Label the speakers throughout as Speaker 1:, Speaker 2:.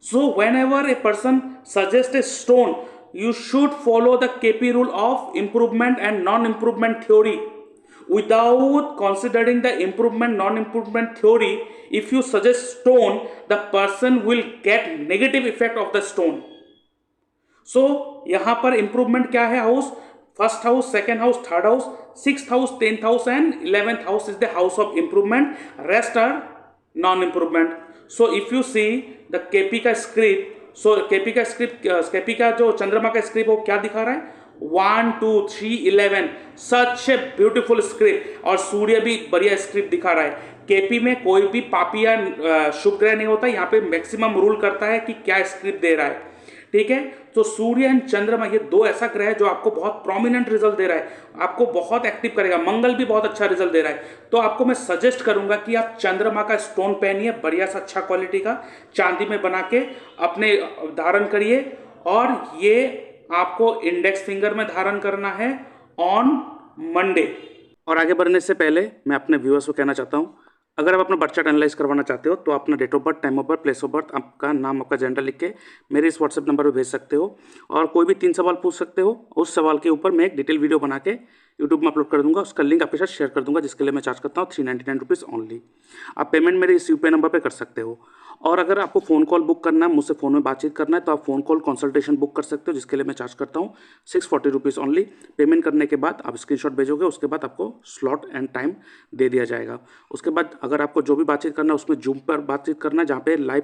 Speaker 1: So whenever a person suggests a stone, you should follow the KP rule of improvement and non-improvement theory. Without considering the improvement non-improvement theory, if you suggest stone, the person will get negative effect of the stone. So यहाँ पर improvement क्या है? House, first house, second house, third house, sixth house, 10th house and 11th house is the house of improvement, rest are non improvement. So if you see the KP का script, so KP का जो चंद्रमा का script वो क्या दिखा रहा है? 1 2 3 11, सच ए ब्यूटीफुल स्क्रिप्ट. और सूर्य भी बढ़िया स्क्रिप्ट दिखा रहा है. केपी में कोई भी पापी या शुभ ग्रह नहीं होता. यहाँ पे मैक्सिमम रूल करता है कि क्या स्क्रिप्ट दे रहा है. ठीक है, तो सूर्य एंड चंद्रमा ये दो ऐसा ग्रह है जो आपको बहुत प्रोमिनेंट रिजल्ट दे रहा है, आपको बहुत एक्टिव करेगा. मंगल भी बहुत अच्छा रिजल्ट दे रहा है. तो आपको मैं सजेस्ट करूंगा कि आप चंद्रमा का स्टोन पहनिए, बढ़िया सा अच्छा क्वालिटी का, चांदी में बना के अपने धारण करिए. और ये आपको इंडेक्स फिंगर में धारण करना है ऑन मंडे. और आगे बढ़ने से पहले मैं अपने व्यूअर्स को कहना चाहता हूँ, अगर आप अपना बर्थ चार्ट एनालाइज करवाना चाहते हो तो अपना date of birth, time of birth, place of birth, आपका नाम, आपका जेंडर लिख के मेरे इस व्हाट्सएप नंबर पर भेज सकते हो. और कोई भी 3 सवाल पूछ सकते हो. उस सवाल के ऊपर मैं एक डिटेल वीडियो बना के यूट्यूब में अपलोड कर दूंगा. उसका लिंक आपके साथ शेयर कर दूंगा, जिसके लिए मैं चार्ज करता हूँ 399 रुपीज़ ओनली. आप पेमेंट मेरे इस यूपीआई नंबर पर कर सकते हो. और अगर आपको फ़ोन कॉल बुक करना है, मुझसे फ़ोन में बातचीत करना है, तो आप फ़ोन कॉल कंसल्टेशन बुक कर सकते हो, जिसके लिए मैं चार्ज करता हूँ 640 रुपीज़ ओनली. पेमेंट करने के बाद आप स्क्रीनशॉट भेजोगे, उसके बाद आपको स्लॉट एंड टाइम दे दिया जाएगा. उसके बाद अगर आपको जो भी बातचीत करना है उसमें जूम पर बातचीत करना है, जहाँ पे लाइव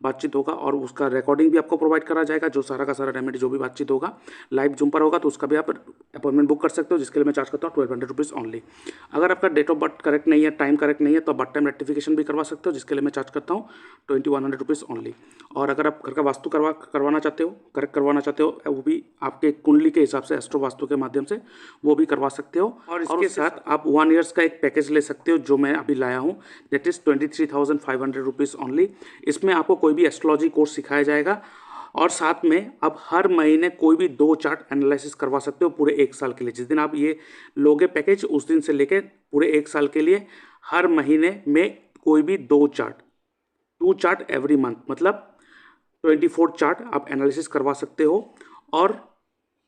Speaker 1: बातचीत होगा, और उसका रिकॉर्डिंग भी आपको प्रोवाइड करा जाएगा. जो सारा का सारा रेमेडी जो भी बातचीत होगा लाइव जूम पर होगा, तो उसका भी आप अपॉइंटमेंट बुक कर सकते हो, जिसके लिए मैं चार्ज करता हूँ 1200 रुपीज़ ओनली. अगर आपका डेट ऑफ बर्थ करेक्ट नहीं है, टाइम करेक्ट नहीं है, तो बर्थ टाइम रेक्टिफिकेशन भी करवा सकते हो, जिसके लिए मैं चार्ज करता हूँ 2100 रुपीज़ ओनली. और अगर आप घर का वास्तु करवाना चाहते हो, करेक्ट करवाना चाहते हो, वो भी आपके कुंडली के हिसाब से एस्ट्रो वास्तु के माध्यम से वो भी करवा सकते हो. और इसके साथ आप 1 ईयर्स का एक पैकेज ले सकते हो, जो मैं अभी लाया हूँ, दैट इज़ 23,500 रुपीज़ ओनली. इसमें आपको कोई भी एस्ट्रोलॉजी कोर्स सिखाया जाएगा, और साथ में आप हर महीने कोई भी 2 चार्ट एनालिसिस करवा सकते हो पूरे 1 साल के लिए. जिस दिन आप ये लोगे पैकेज, उस दिन से लेकर पूरे 1 साल के लिए हर महीने में कोई भी 2 चार्ट एवरी मंथ, मतलब 24 चार्ट आप एनालिसिस करवा सकते हो. और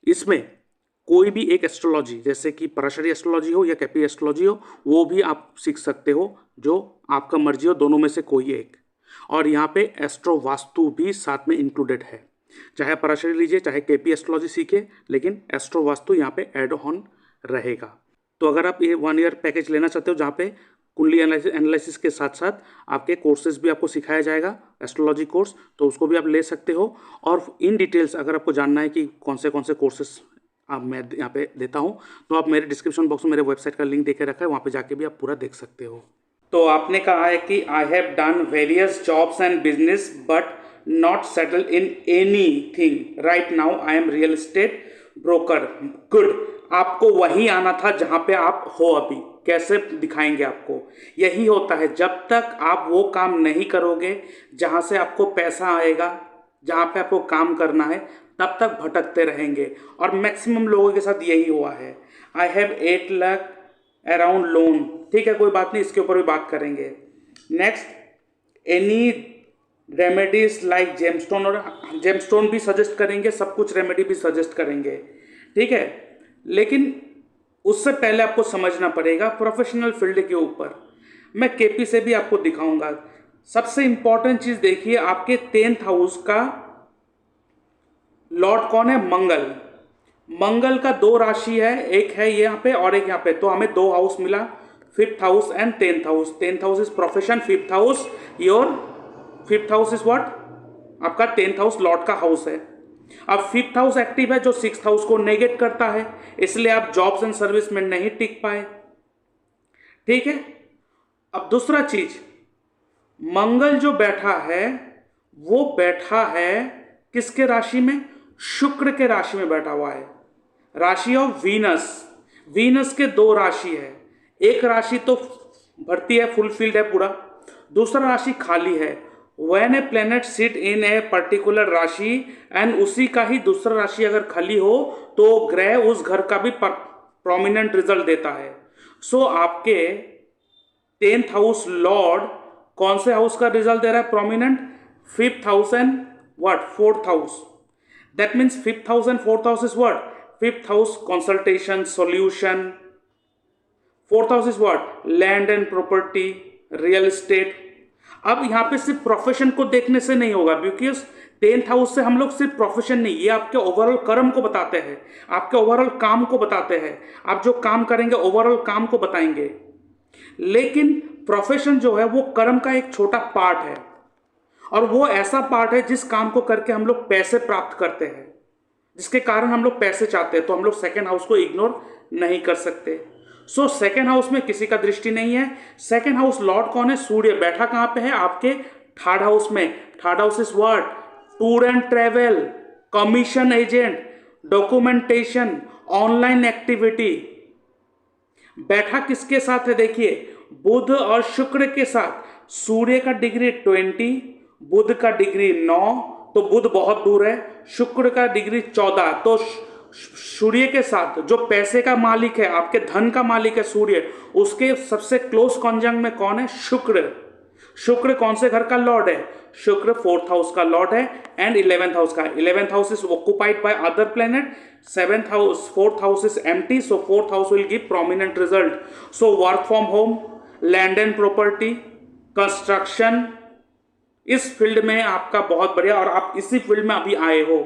Speaker 1: इसमें कोई भी एक एस्ट्रोलॉजी, जैसे कि पराशरी एस्ट्रोलॉजी हो या कैपी एस्ट्रोलॉजी हो, वो भी आप सीख सकते हो, जो आपका मर्जी हो, दोनों में से कोई एक. और यहाँ पे एस्ट्रो वास्तु भी साथ में इंक्लूडेड है. चाहे पराशरी लीजिए, चाहे केपी एस्ट्रोलॉजी सीखे, लेकिन एस्ट्रो वास्तु यहाँ पे एड ऑन रहेगा. तो अगर आप ये 1 ईयर पैकेज लेना चाहते हो, जहाँ पे कुंडली एनालिसिस के साथ साथ आपके कोर्सेज भी आपको सिखाया जाएगा, एस्ट्रोलॉजी कोर्स, तो उसको भी आप ले सकते हो. और इन डिटेल्स अगर आपको जानना है कि कौन से कोर्सेज मैं यहाँ पे देता हूँ, तो आप मेरे डिस्क्रिप्शन बॉक्स में मेरे वेबसाइट का लिंक देके रखा है, वहाँ पे जाके भी आप पूरा देख सकते हो. तो आपने कहा है कि I have done various jobs and business but not settle in anything. Right now I am real estate broker. Good. आपको वही आना था जहाँ पे आप हो अभी. कैसे दिखाएंगे आपको? यही होता है, जब तक आप वो काम नहीं करोगे जहाँ से आपको पैसा आएगा, जहाँ पे आपको काम करना है, तब तक भटकते रहेंगे. और मैक्सिमम लोगों के साथ यही हुआ है. I have 8 lakh around loan. ठीक है, कोई बात नहीं, इसके ऊपर भी बात करेंगे. Next, any remedies like gemstone, और जेमस्टोन भी सजेस्ट करेंगे, सब कुछ रेमेडी भी सजेस्ट करेंगे. ठीक है, लेकिन उससे पहले आपको समझना पड़ेगा प्रोफेशनल फील्ड के ऊपर. मैं केपी से भी आपको दिखाऊंगा. सबसे इंपॉर्टेंट चीज देखिए, आपके 10th हाउस का लॉर्ड कौन है? मंगल. मंगल का 2 राशि है, एक है यहाँ पे और एक यहाँ पे, तो हमें 2 हाउस मिला, 5th house and 10th house. 10th house is profession, 5th house your 5th house is what? आपका 10th हाउस लॉर्ड का हाउस है. अब 5th हाउस एक्टिव है, जो 6th हाउस को नेगेट करता है, इसलिए आप जॉब्स एंड सर्विस में नहीं टिक पाए. ठीक है. अब दूसरा चीज, मंगल जो बैठा है वो बैठा है किसके राशि में? शुक्र के राशि में बैठा हुआ है, राशि ऑफ वीनस. वीनस के 2 राशि है, एक राशि तो भरती है, फुलफिल्ड है पूरा, दूसरा राशि खाली है. When a planet sit in a particular राशि एंड उसी का ही दूसरा राशि अगर खाली हो, तो ग्रह उस घर का भी प्रोमिनेंट रिजल्ट देता है. सो आपके 10th हाउस लॉर्ड कौन से हाउस का रिजल्ट दे रहा है prominent? 5th house and what? Fourth house. That means fifth house and fourth house is what? Fifth house consultation, solution. Fourth house is what? Land and property, real estate. अब यहाँ पे सिर्फ profession को देखने से नहीं होगा, बिकॉज टेंथ हाउस से हम लोग सिर्फ प्रोफेशन नहीं, ये आपके ओवरऑल कर्म को बताते हैं, आपके ओवरऑल काम को बताते हैं. आप जो काम करेंगे ओवरऑल काम को बताएंगे. लेकिन प्रोफेशन जो है वो कर्म का एक छोटा पार्ट है, और वो ऐसा पार्ट है जिस काम को करके हम लोग पैसे प्राप्त करते हैं, जिसके कारण हम लोग पैसे चाहते हैं. तो हम लोग सेकेंड हाउस को इग्नोर नहीं कर सकते. सो सेकेंड हाउस में किसी का दृष्टि नहीं है. सेकेंड हाउस लॉर्ड कौन है? सूर्य. बैठा कहां पे है? आपके थर्ड हाउस में. Third house is what? Tour and travel, commission agent, documentation, online activity. बैठा किसके साथ है? देखिए, बुध और शुक्र के साथ. सूर्य का डिग्री 20, बुध का डिग्री 9, तो बुध बहुत दूर है. शुक्र का डिग्री 14, तो सूर्य के साथ जो पैसे का मालिक है, आपके धन का मालिक है सूर्य, उसके सबसे क्लोज कॉन्जंक्ट में कौन है? शुक्र. शुक्र कौन से घर का लॉर्ड है? शुक्र फोर्थ हाउस का लॉर्ड है एंड 11th हाउस का. 11th house is occupied by other planet. 7th house, fourth house is empty, so fourth house will give prominent result. So work from home, land and property, construction, इस field में आपका बहुत बढ़िया, और आप इसी field में अभी आए हो.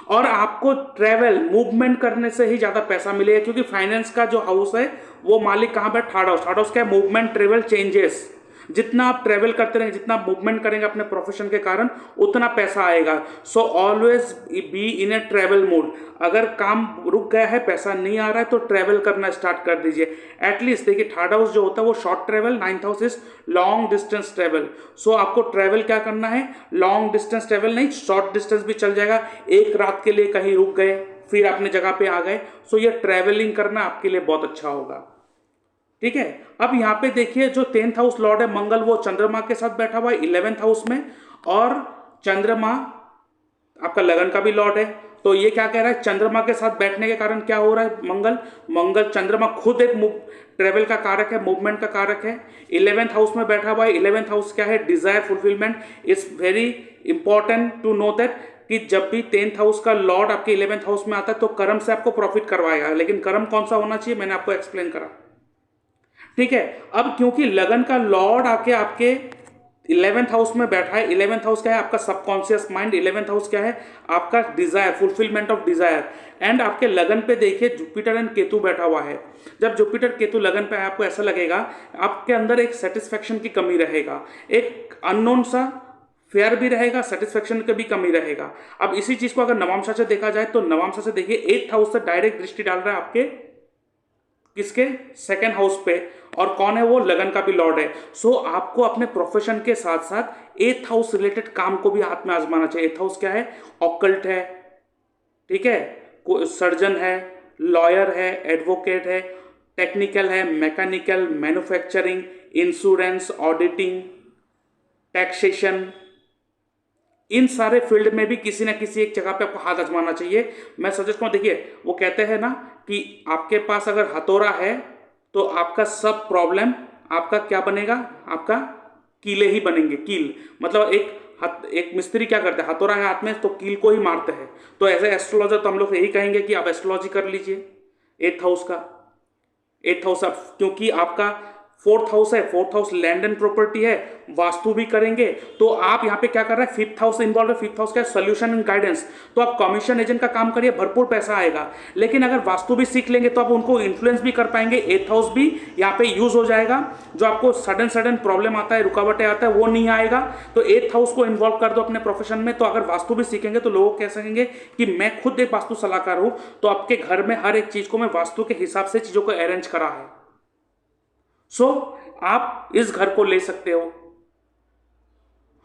Speaker 1: और आपको ट्रेवल, मूवमेंट करने से ही ज्यादा पैसा मिलेगा, क्योंकि फाइनेंस का जो हाउस है वो मालिक कहां पर? Third house. थर्ड हाउस क्या है? Movement, travel, changes. जितना आप ट्रेवल करते रहेंगे, जितना मूवमेंट करेंगे अपने प्रोफेशन के कारण, उतना पैसा आएगा. So always be in A travel mood. अगर काम रुक गया है, पैसा नहीं आ रहा है, तो ट्रेवल करना स्टार्ट कर दीजिए. एटलीस्ट देखिए, थर्ड हाउस जो होता है वो short travel, 9th house is long distance travel. So आपको ट्रेवल क्या करना है? लॉन्ग डिस्टेंस ट्रेवल नहीं, शॉर्ट डिस्टेंस भी चल जाएगा. एक रात के लिए कहीं रुक गए, फिर अपने जगह पे आ गए. सो ये ट्रेवलिंग करना आपके लिए बहुत अच्छा होगा. ठीक है. अब यहाँ पे देखिए, जो 10th हाउस लॉर्ड है मंगल, वो चंद्रमा के साथ बैठा हुआ है 11th हाउस में, और चंद्रमा आपका लगन का भी लॉर्ड है. तो ये क्या कह रहा है? चंद्रमा के साथ बैठने के कारण क्या हो रहा है? मंगल चंद्रमा खुद एक ट्रेवल का कारक है, मूवमेंट का कारक है. 11th हाउस में बैठा हुआ है. 11th हाउस क्या है? Desire fulfilment. It's very important to know that कि जब भी 10th हाउस का लॉर्ड आपके 11th हाउस में आता है तो कर्म से आपको प्रॉफिट करवाएगा. लेकिन कर्म कौन सा होना चाहिए? मैंने आपको एक्सप्लेन करा. ठीक है. अब क्योंकि लगन का लॉर्ड आके आपके 11th हाउस में बैठा है. 11th हाउस क्या है? आपका सबकॉन्शियस माइंड. 11th हाउस क्या है? आपका desire, fulfilment of desire. And आपके लगन पे देखिए जुपिटर एंड केतु बैठा हुआ है. जब जुपिटर केतु लगन पे है, आपको ऐसा लगेगा आपके अंदर एक सेटिस्फैक्शन की कमी रहेगा, एक अननोन सा फेयर भी रहेगा, सेटिस्फैक्शन की भी कमी रहेगा. अब इसी चीज को अगर नवांशा से देखा जाए, तो नवांशा से देखिए 8th हाउस से डायरेक्ट दृष्टि डाल रहा है आपके किसके? सेकेंड हाउस पे. और कौन है वो? लगन का भी लॉर्ड है. सो आपको अपने प्रोफेशन के साथ साथ 8th हाउस रिलेटेड काम को भी हाथ में आजमाना चाहिए. 8th हाउस क्या है? ऑकल्ट है. ठीक है. सर्जन है, लॉयर है, एडवोकेट है, टेक्निकल है, mechanical, manufacturing, insurance, auditing, taxation. इन सारे फील्ड में भी किसी ना किसी एक जगह पे आपको हाथ आजमाना चाहिए. मैं सजेस्ट करूँ, देखिए वो कहते हैं ना कि आपके पास अगर हथौड़ा है तो आपका सब प्रॉब्लम आपका क्या बनेगा? आपका कीले ही बनेंगे. कील मतलब एक मिस्त्री क्या करते हैं? हथौड़ा है हाथ में तो कील को ही मारते हैं. तो एज ए एस्ट्रोलॉजर तो हम लोग यही कहेंगे कि आप एस्ट्रोलॉजी कर लीजिए 8th हाउस का. 8th हाउस क्योंकि आपका 4th हाउस है. 4th house land and property है, वास्तु भी करेंगे. तो आप यहाँ पे क्या कर रहे हैं? 5th हाउस इन्वॉल्व है. 5th हाउस क्या है? Solution and guidance. तो आप कमीशन एजेंट का काम करिए, भरपूर पैसा आएगा. लेकिन अगर वास्तु भी सीख लेंगे तो आप उनको इन्फ्लुएंस भी कर पाएंगे. 8th हाउस भी यहाँ पे यूज हो जाएगा. जो आपको सडन प्रॉब्लम आता है, रुकावटें आता है, वो नहीं आएगा. तो 8th हाउस को इन्वॉल्व कर दो अपने प्रोफेशन में. तो अगर वास्तु भी सीखेंगे तो लोग कह सकेंगे कि मैं खुद एक वास्तु सलाहकार हूं, तो आपके घर में हर एक चीज को मैं वास्तु के हिसाब से चीजों को अरेंज करा है. सो आप इस घर को ले सकते हो.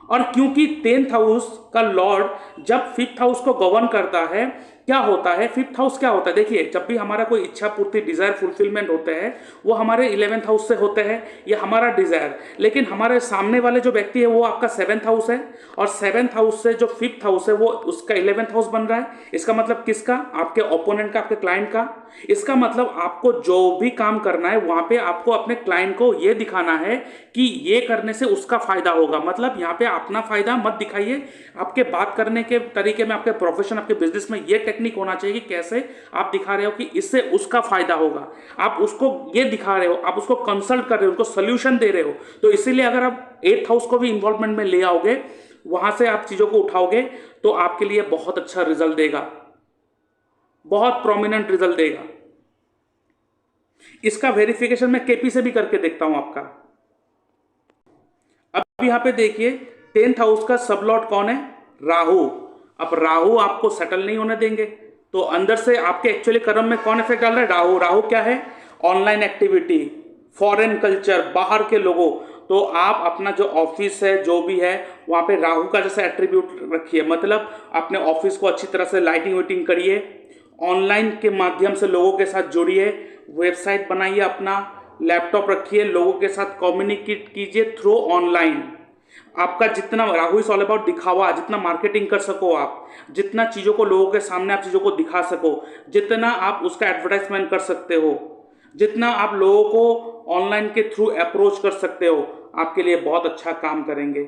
Speaker 1: और क्योंकि 10th हाउस का लॉर्ड जब 5th हाउस को गवर्न करता है, क्या होता है? 5th हाउस क्या होता है? देखिए, जब भी हमारा कोई इच्छा पूर्ति, डिजायर फुलफिलमेंट होते हैं, वो हमारे 11th हाउस से होते हैं. ये हमारा डिजायर. लेकिन हमारे सामने वाले जो व्यक्ति है वो आपका 7th हाउस है, और 7th हाउस से जो 5th हाउस है वो उसका 11th हाउस बन रहा है. इसका मतलब किसका? आपके ओपोनेंट का, आपके क्लाइंट का. इसका मतलब आपको जो भी काम करना है वहां पे आपको अपने क्लाइंट को ये दिखाना है कि ये करने से उसका फायदा होगा। मतलब यहाँ पे अपना फायदा मत दिखाइए, आपके बात करने के तरीके में, आपके प्रोफेशन, आपके बिजनेस में ये टेक्निक होना चाहिए कि कैसे आप दिखा रहे हो कि इससे उसका फायदा होगा। आप उसको ये दिखा रहे हो, आप उसको कंसल्ट कर रहे हो, उनको सोल्यूशन दे रहे हो। तो इसीलिए अगर आप 8th हाउस को भी इन्वॉल्वमेंट में ले आओगे, वहां से आप चीजों को उठाओगे, तो आपके लिए बहुत अच्छा रिजल्ट देगा, बहुत प्रोमिनेंट रिजल्ट देगा। इसका वेरिफिकेशन मैं केपी से भी करके देखता हूं आपका। अब यहां पे देखिए 10th हाउस का सबलॉर्ड कौन है? राहु। अब राहु आपको सेटल नहीं होने देंगे, तो अंदर से आपके एक्चुअली कर्म में कौन इफेक्ट डाल रहा है? राहु। राहु क्या है? ऑनलाइन एक्टिविटी, फॉरेन कल्चर, बाहर के लोगों। तो आप अपना जो ऑफिस है, जो भी है, वहां पे राहु का जैसे एट्रीब्यूट रखिए। मतलब अपने ऑफिस को अच्छी तरह से लाइटिंग वाइटिंग करिए, ऑनलाइन के माध्यम से लोगों के साथ जुड़िए, वेबसाइट बनाइए, अपना लैपटॉप रखिए, लोगों के साथ कम्युनिकेट कीजिए थ्रू ऑनलाइन। आपका जितना, राहु इज ऑल अबाउट दिखावा, जितना मार्केटिंग कर सको आप, जितना चीज़ों को लोगों के सामने आप चीज़ों को दिखा सको, जितना आप उसका एडवर्टाइजमेंट कर सकते हो, जितना आप लोगों को ऑनलाइन के थ्रू अप्रोच कर सकते हो, आपके लिए बहुत अच्छा काम करेंगे।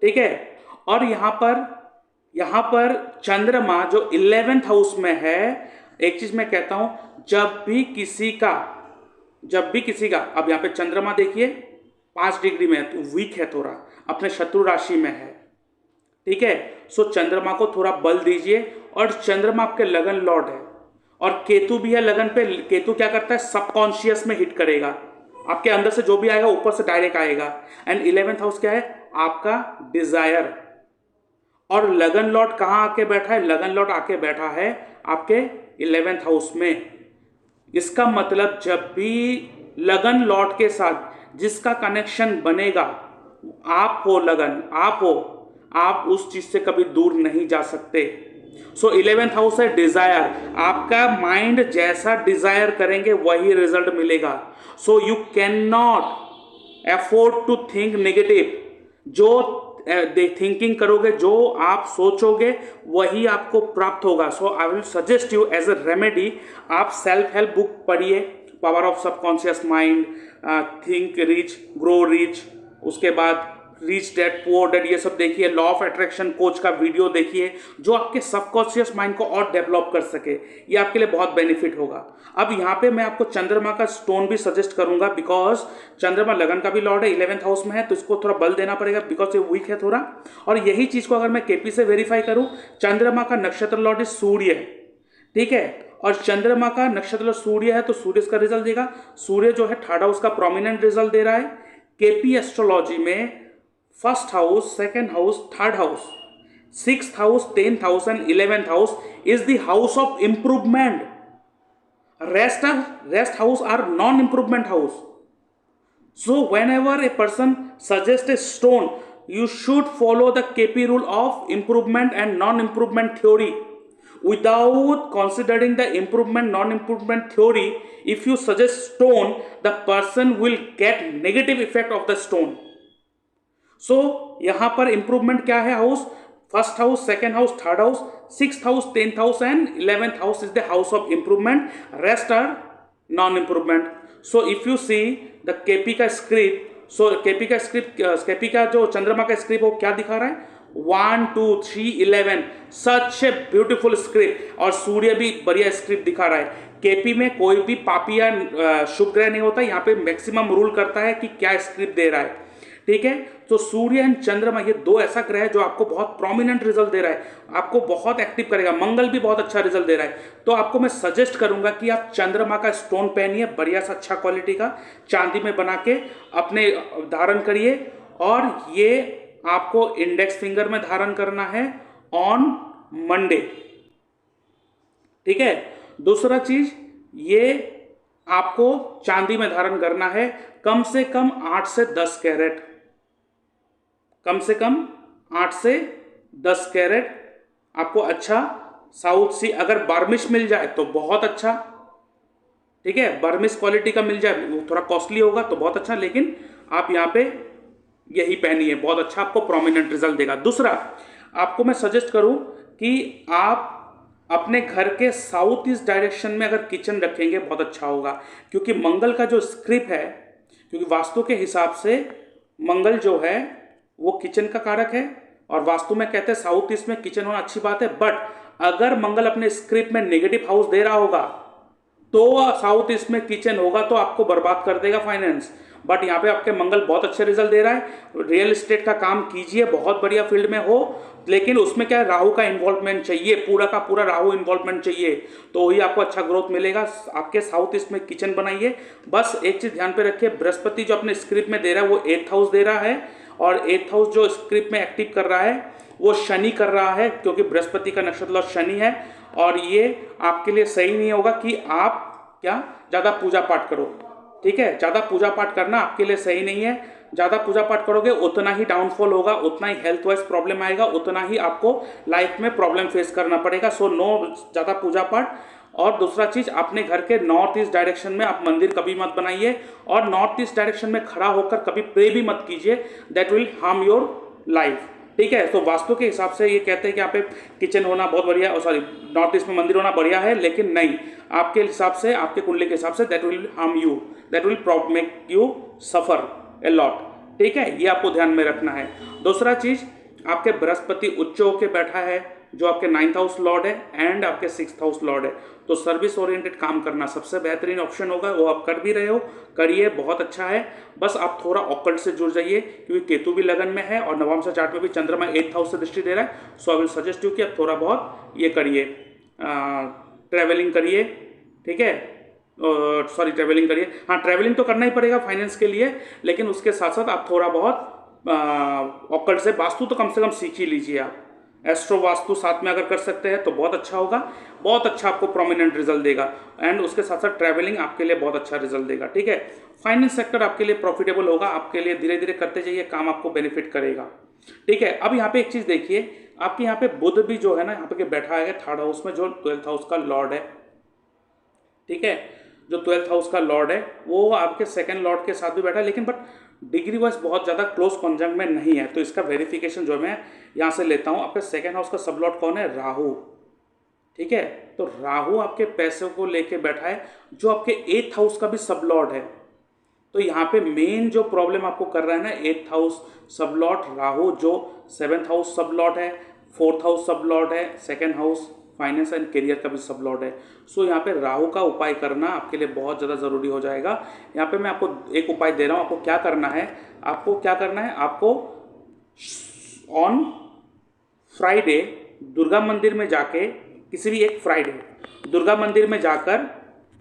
Speaker 1: ठीक है। और यहां पर चंद्रमा जो 11th हाउस में है, एक चीज मैं कहता हूं, जब भी किसी का अब यहां पे चंद्रमा देखिए 5 डिग्री में है, तो वीक है, थोड़ा अपने शत्रु राशि में है। ठीक है। सो चंद्रमा को थोड़ा बल दीजिए। और चंद्रमा आपके लगन लॉर्ड है, और केतु भी है लगन पे। केतु क्या करता है? सबकॉन्शियस में हिट करेगा, आपके अंदर से जो भी आएगा ऊपर से डायरेक्ट आएगा। एंड 11th हाउस क्या है? आपका डिजायर। और लगन लॉर्ड कहां आके बैठा है? लगन लॉर्ड आके बैठा है आपके 11th हाउस में। इसका मतलब जब भी लगन लॉर्ड के साथ जिसका कनेक्शन बनेगा, आप हो लगन, आप उस चीज से कभी दूर नहीं जा सकते। सो 11th हाउस है डिजायर। आपका माइंड जैसा डिजायर करेंगे वही रिजल्ट मिलेगा। So you can not afford to think negative. जो थिंकिंग करोगे, जो आप सोचोगे, वही आपको प्राप्त होगा। So I will suggest you as a remedy, आप सेल्फ हेल्प बुक पढ़िए, power of subconscious mind, think rich grow rich, उसके बाद रिच डैड पुअर डैड, ये सब देखिए। लॉ ऑफ अट्रैक्शन कोच का वीडियो देखिए, जो आपके सबकॉन्शियस माइंड को और डेवलप कर सके। ये आपके लिए बहुत बेनिफिट होगा। अब यहाँ पे मैं आपको चंद्रमा का स्टोन भी सजेस्ट करूंगा, बिकॉज चंद्रमा लगन का भी लॉर्ड है, 11th हाउस में है, तो इसको थोड़ा बल देना पड़ेगा, बिकॉज ये वीक है थोड़ा। और यही चीज को अगर मैं केपी से वेरीफाई करूं, चंद्रमा का नक्षत्र लॉर्ड इज सूर्य। ठीक है। और चंद्रमा का नक्षत्र सूर्य है, तो सूर्य इसका रिजल्ट देगा। सूर्य जो है 3rd हाउस का प्रोमिनेंट रिजल्ट दे रहा है। केपी एस्ट्रोलॉजी में 1st house, 2nd house, 3rd house, 6th house, 10th house and 11th house is the house of improvement. Rest house are non-improvement house. So whenever a person suggests a stone, you should follow the KP rule of improvement and non-improvement theory. Without considering the improvement non-improvement theory, if you suggest stone, the person will get negative effect of the stone. So यहाँ पर improvement क्या है? House 1st house, 2nd house, 3rd house, 6th house, 10th house and 11th house is the house of improvement. Rest are non improvement. So if you see the KP का script, so KP का जो चंद्रमा का script वो क्या दिखा रहा है? 1 2 3 11, सच ए ब्यूटीफुल स्क्रिप्ट। और सूर्य भी बढ़िया स्क्रिप्ट दिखा रहा है। केपी में कोई भी पापी या शुभ ग्रह नहीं होता, यहाँ पे मैक्सिमम रूल करता है कि क्या स्क्रिप्ट दे रहा है। ठीक है। तो सूर्य एंड चंद्रमा ये 2 ऐसा ग्रह है जो आपको बहुत प्रोमिनेंट रिजल्ट दे रहा है, आपको बहुत एक्टिव करेगा। मंगल भी बहुत अच्छा रिजल्ट दे रहा है। तो आपको मैं सजेस्ट करूंगा कि आप चंद्रमा का स्टोन पहनिए, बढ़िया सा अच्छा क्वालिटी का, चांदी में बना के अपने धारण करिए। और ये आपको इंडेक्स फिंगर में धारण करना है ऑन मंडे। ठीक है। दूसरा चीज, ये आपको चांदी में धारण करना है कम से कम 8 से 10 कैरेट, कम से कम 8 से 10 कैरेट। आपको अच्छा साउथ सी, अगर बर्मिश मिल जाए तो बहुत अच्छा। ठीक है। बर्मिश क्वालिटी का मिल जाए, वो थोड़ा कॉस्टली होगा तो बहुत अच्छा, लेकिन आप यहाँ पे यही पहनिए, बहुत अच्छा आपको प्रोमिनेंट रिजल्ट देगा। दूसरा, आपको मैं सजेस्ट करूं कि आप अपने घर के साउथ ईस्ट डायरेक्शन में अगर किचन रखेंगे बहुत अच्छा होगा, क्योंकि मंगल का जो स्क्रिप्ट है, क्योंकि वास्तु के हिसाब से मंगल जो है वो किचन का कारक है, और वास्तु में कहते हैं साउथ ईस्ट में किचन होना अच्छी बात है, बट अगर मंगल अपने स्क्रिप्ट में नेगेटिव हाउस दे रहा होगा तो साउथ ईस्ट में किचन होगा तो आपको बर्बाद कर देगा फाइनेंस। बट यहाँ पे आपके मंगल बहुत अच्छे रिजल्ट दे रहा है। रियल एस्टेट का काम कीजिए, बहुत बढ़िया फील्ड में हो, लेकिन उसमें क्या है, राहु का इन्वॉल्वमेंट चाहिए, पूरा का पूरा राहु इन्वॉल्वमेंट चाहिए, तो ही आपको अच्छा ग्रोथ मिलेगा। आपके साउथ ईस्ट में किचन बनाइए। बस एक चीज ध्यान पे रखिए, बृहस्पति जो अपने स्क्रिप्ट में दे रहा है वो 8th हाउस दे रहा है, और 8th हाउस जो स्क्रिप्ट में एक्टिव कर रहा है वो शनि कर रहा है, क्योंकि बृहस्पति का नक्षत्र शनि है, और ये आपके लिए सही नहीं होगा कि आप क्या ज़्यादा पूजा पाठ करो। ठीक है, ज़्यादा पूजा पाठ करना आपके लिए सही नहीं है। ज़्यादा पूजा पाठ करोगे उतना ही डाउनफॉल होगा, उतना ही हेल्थ वाइज प्रॉब्लम आएगा, उतना ही आपको लाइफ में प्रॉब्लम फेस करना पड़ेगा। सो नो ज़्यादा पूजा पाठ। और दूसरा चीज़, अपने घर के नॉर्थ ईस्ट डायरेक्शन में आप मंदिर कभी मत बनाइए, और नॉर्थ ईस्ट डायरेक्शन में खड़ा होकर कभी प्रे भी मत कीजिए, that will harm your life. ठीक है, तो वास्तु के हिसाब से ये कहते हैं कि यहाँ पे किचन होना बहुत बढ़िया, सॉरी नॉर्थ ईस्ट में मंदिर होना बढ़िया है, लेकिन नहीं, आपके हिसाब से, आपके कुंडली के हिसाब say that will harm you, that will make you suffer a lot. ठीक है, ये आपको ध्यान में रखना है। दूसरा चीज, आपके बृहस्पति उच्च होके बैठा है, जो आपके 9th हाउस लॉर्ड है एंड आपके 6th हाउस लॉर्ड है, तो सर्विस ओरिएंटेड काम करना सबसे बेहतरीन ऑप्शन होगा, वो आप कर भी रहे हो, करिए, बहुत अच्छा है। बस आप थोड़ा ऑकल्ट से जुड़ जाइए, क्योंकि केतु भी लगन में है और नवम से चार्ट में भी चंद्रमा 8th हाउस से दृष्टि दे रहा है। सो आई विल सजेस्ट यू कि आप थोड़ा बहुत ये करिए, ट्रैवलिंग करिए। ठीक है, सॉरी ट्रैवलिंग करिए, हाँ ट्रैवलिंग तो करना ही पड़ेगा फाइनेंस के लिए, लेकिन उसके साथ साथ आप थोड़ा बहुत ऑकल्ट से वास्तु तो कम से कम सीख ही लीजिए। आप एस्ट्रो वास्तु साथ में अगर कर सकते हैं तो बहुत अच्छा होगा, बहुत अच्छा आपको प्रोमिनेंट रिजल्ट देगा, एंड उसके साथ साथ ट्रैवलिंग आपके लिए बहुत अच्छा रिजल्ट देगा। ठीक है, फाइनेंस सेक्टर आपके लिए प्रॉफिटेबल होगा, आपके लिए धीरे धीरे करते जाइए, काम आपको बेनिफिट करेगा। ठीक है, अब यहाँ पे एक चीज़ देखिए, आपके यहाँ पे बुध भी जो है ना यहाँ पे बैठा है 3rd हाउस में, जो 12th हाउस का लॉर्ड है। ठीक है, जो 12th हाउस का लॉर्ड है वो आपके 2nd लॉर्ड के साथ भी बैठा है, लेकिन बट डिग्री वाइज बहुत ज़्यादा क्लोज कॉन्जंक्ट में नहीं है, तो इसका वेरिफिकेशन जो मैं यहाँ से लेता हूँ, आपके 2nd हाउस का सब लॉर्ड कौन है, राहु। ठीक है, तो राहु आपके पैसों को लेके बैठा है, जो आपके 8th हाउस का भी सब लॉर्ड है। तो यहाँ पे मेन जो प्रॉब्लम आपको कर रहा है ना, 8th हाउस सब लॉर्ड राहु, जो 7th हाउस सब लॉर्ड है, 4th हाउस सब लॉर्ड है, 2nd house finance and career का भी सब लॉर्ड है। सो यहाँ पे राहु का उपाय करना आपके लिए बहुत ज़्यादा ज़रूरी हो जाएगा। यहाँ पे मैं आपको एक उपाय दे रहा हूँ, आपको क्या करना है, आपको ऑन फ्राइडे दुर्गा मंदिर में जाके, किसी भी एक फ्राइडे दुर्गा मंदिर में जाकर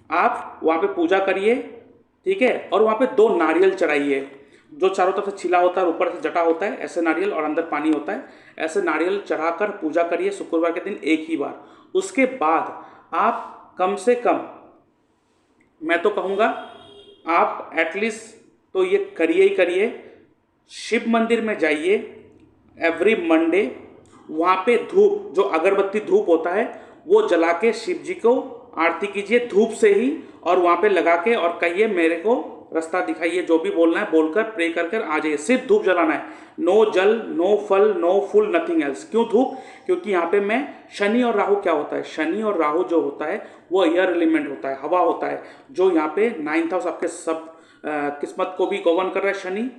Speaker 1: आप वहाँ पे पूजा करिए। ठीक है, और वहाँ पे 2 नारियल चढ़ाइए, जो चारों तरफ से छिला होता है, ऊपर से जटा होता है, ऐसे नारियल, और अंदर पानी होता है, ऐसे नारियल चढ़ाकर पूजा करिए शुक्रवार के दिन एक ही बार। उसके बाद आप कम से कम, मैं तो कहूँगा आप एटलीस्ट तो ये करिए ही करिए, शिव मंदिर में जाइए एवरी मंडे, वहाँ पे धूप, जो अगरबत्ती धूप होता है वो जला के शिव जी को आरती कीजिए धूप से ही, और वहाँ पे लगा के और कहिए मेरे को रास्ता दिखाइए, जो भी बोलना है बोलकर प्रे कर आ जाइए। सिर्फ धूप जलाना है, नो जल, नो फल, नो फूल, नथिंग एल्स। क्यों धूप? क्योंकि यहाँ पे मैं, शनि और राहु क्या होता है, शनि और राहु जो होता है वो एयर एलिमेंट होता है, हवा होता है, जो यहाँ पे 9th हाउस आपके सब किस्मत को भी गवर्न कर रहा है शनि।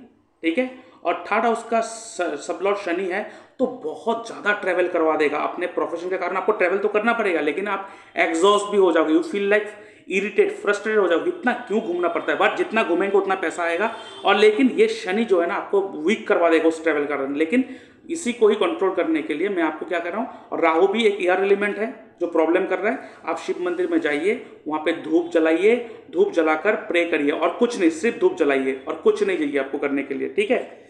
Speaker 1: ठीक है, और 3rd हाउस का सब लॉर्ड शनि है, तो बहुत ज़्यादा ट्रैवल करवा देगा। अपने प्रोफेशन के कारण आपको ट्रैवल तो करना पड़ेगा, लेकिन आप एग्जॉस्ट भी हो जाओगे, you feel like irritate, frustrated हो जाओगे, इतना क्यों घूमना पड़ता है, बट जितना घूमेंगे उतना पैसा आएगा। और लेकिन ये शनि जो है ना आपको वीक करवा देगा उस ट्रैवल कारण, लेकिन इसी को ही कंट्रोल करने के लिए मैं आपको क्या कर रहा हूँ, और राहु भी एक एयर एलिमेंट है जो प्रॉब्लम कर रहा है। आप शिव मंदिर में जाइए, वहाँ पे धूप जलाइए, धूप जलाकर प्रे करिए, और कुछ नहीं, सिर्फ धूप जलाइए और कुछ नहीं चाहिए आपको करने के लिए। ठीक है,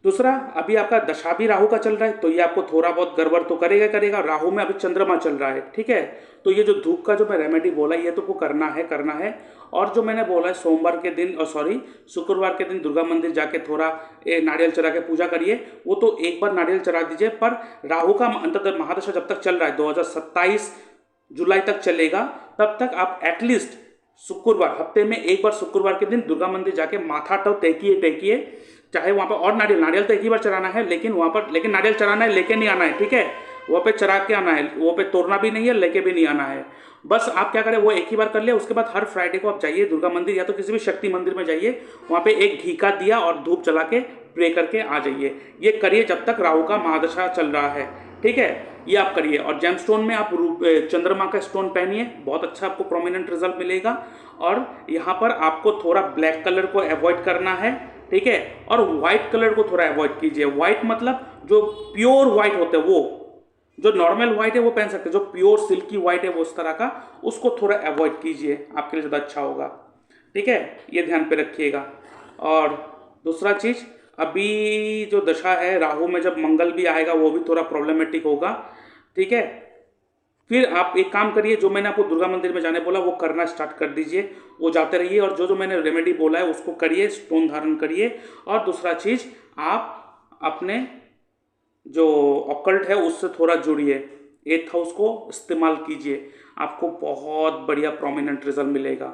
Speaker 1: दूसरा, अभी आपका दशा भी राहु का चल रहा है, तो ये आपको थोड़ा बहुत गड़बड़ तो करेगा। राहु में अभी चंद्रमा चल रहा है। ठीक है, तो ये जो धूप का जो मैं रेमेडी बोला, ये तो को करना है। और जो मैंने बोला है सोमवार के दिन, शुक्रवार के दिन दुर्गा मंदिर जाके थोड़ा नारियल चढ़ा के पूजा करिए, वो तो एक बार नारियल चढ़ा दीजिए। पर राहु का अंततः महादशा जब तक चल रहा है, 2027 जुलाई तक चलेगा, तब तक आप एटलीस्ट शुक्रवार, हफ्ते में एक बार शुक्रवार के दिन दुर्गा मंदिर जाके माथा तो टेकिए, चाहे वहाँ पर, और नारियल तो एक ही बार चढ़ाना है, लेकिन वहाँ पर नारियल चढ़ाना है, लेके नहीं आना है। ठीक है, वहाँ पे चरा के आना है, वहाँ पे तोड़ना भी नहीं है, लेके भी नहीं आना है। बस आप क्या करें, वो एक ही बार कर लिया, उसके बाद हर फ्राइडे को आप जाइए दुर्गा मंदिर या तो किसी भी शक्ति मंदिर में जाइए, वहाँ पे एक घी का दिया और धूप जला के प्रे करके आ जाइए। ये करिए जब तक राहु का महादशा चल रहा है, ठीक है, ये आप करिए। और जेम स्टोन में आप चंद्रमा का स्टोन पहनिए, बहुत अच्छा आपको प्रोमिनेंट रिजल्ट मिलेगा। और यहाँ पर आपको थोड़ा ब्लैक कलर को अवॉइड करना है, ठीक है, और व्हाइट कलर को थोड़ा अवॉइड कीजिए। व्हाइट मतलब जो प्योर व्हाइट होते हैं, वो जो नॉर्मल व्हाइट है वो पहन सकते हैं, जो प्योर सिल्की व्हाइट है वो उस तरह का, उसको थोड़ा अवॉइड कीजिए, आपके लिए ज़्यादा अच्छा होगा, ठीक है, ये ध्यान पे रखिएगा। और दूसरा चीज़, अभी जो दशा है राहु में, जब मंगल भी आएगा वो भी थोड़ा प्रॉब्लमेटिक होगा, ठीक है। फिर आप एक काम करिए, जो मैंने आपको दुर्गा मंदिर में जाने बोला वो करना स्टार्ट कर दीजिए, वो जाते रहिए, और जो जो मैंने रेमेडी बोला है उसको करिए, स्टोन धारण करिए। और दूसरा चीज़, आप अपने जो ऑकल्ट है उससे थोड़ा जुड़िए, एथ हाउस को इस्तेमाल कीजिए, आपको बहुत बढ़िया प्रोमिनेंट रिजल्ट मिलेगा।